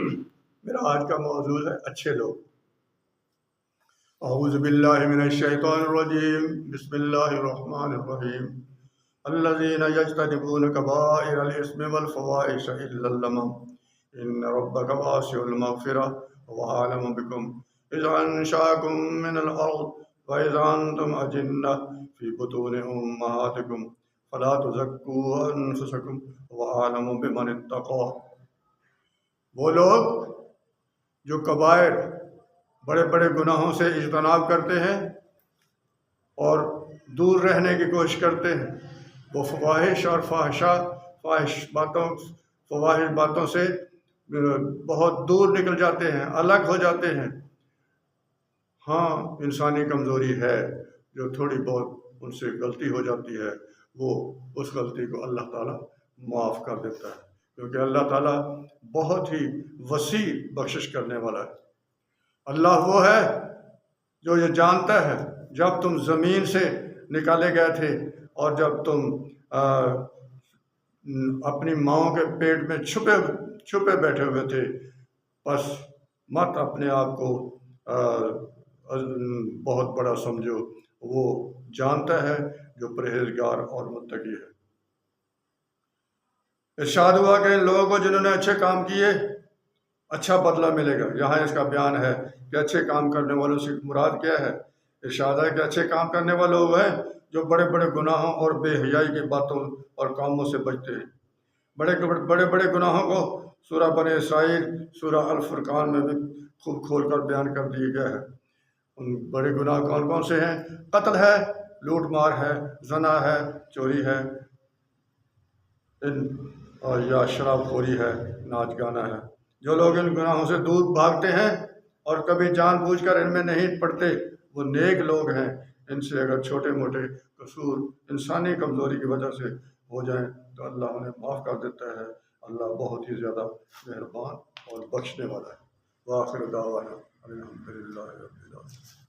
میرا آج کا موضوع ہے اچھے لوگ۔ اعوذ باللہ من الشیطان الرجیم، بسم اللہ الرحمن الرحیم۔ الذین یجتنبون کبائر الاثم والفواحش الا اللمم ان ربک واسع المغفرہ وهو اعلم بکم اذ انشأکم من الارض واذ انتم اجنہ فی بطون امہاتکم فلا تزکوا انفسکم وهو اعلم بمن اتقى۔ وہ لوگ جو کبائر بڑے بڑے گناہوں سے اجتناب کرتے ہیں اور دور رہنے کی کوشش کرتے ہیں، وہ فواحش اور فواحش باتوں سے بہت دور نکل جاتے ہیں، الگ ہو جاتے ہیں۔ ہاں، انسانی کمزوری ہے، جو تھوڑی بہت ان سے غلطی ہو جاتی ہے، وہ اس غلطی کو اللہ تعالیٰ معاف کر دیتا ہے، کیونکہ اللہ تعالیٰ بہت ہی وسیع بخشش کرنے والا ہے۔ اللہ وہ ہے جو یہ جانتا ہے جب تم زمین سے نکالے گئے تھے اور جب تم اپنی ماؤں کے پیٹ میں چھپے بیٹھے ہوئے تھے، بس مت اپنے آپ کو بہت بڑا سمجھو، وہ جانتا ہے جو پرہیزگار اور متقی ہے۔ ارشاد ہوا کہ ان لوگوں کو جنہوں نے اچھے کام کیے اچھا بدلہ ملے گا۔ یہاں اس کا بیان ہے کہ اچھے کام کرنے والوں سے مراد کیا ہے۔ ارشاد ہے کہ اچھے کام کرنے والے وہ ہیں جو بڑے بڑے گناہوں اور بے حیائی کی باتوں اور کاموں سے بچتے ہیں۔ بڑے بڑے گناہوں کو سورہ بنی اسرائیل سورہ الفرقان میں بھی خوب کھول کر بیان کر دیا گیا ہے۔ ان بڑے گناہ کون کون سے ہیں؟ قتل ہے، لوٹ مار ہے، زنا ہے، چوری ہے، اور یا شراب خوری ہے، ناچ گانا ہے۔ جو لوگ ان گناہوں سے دور بھاگتے ہیں اور کبھی جان بوجھ کر ان میں نہیں پڑتے، وہ نیک لوگ ہیں۔ ان سے اگر چھوٹے موٹے قصور انسانی کمزوری کی وجہ سے ہو جائیں تو اللہ انہیں معاف کر دیتا ہے۔ اللہ بہت ہی زیادہ مہربان اور بخشنے والا ہے۔ وآخر دعوانا الحمدللہ رب العالمین۔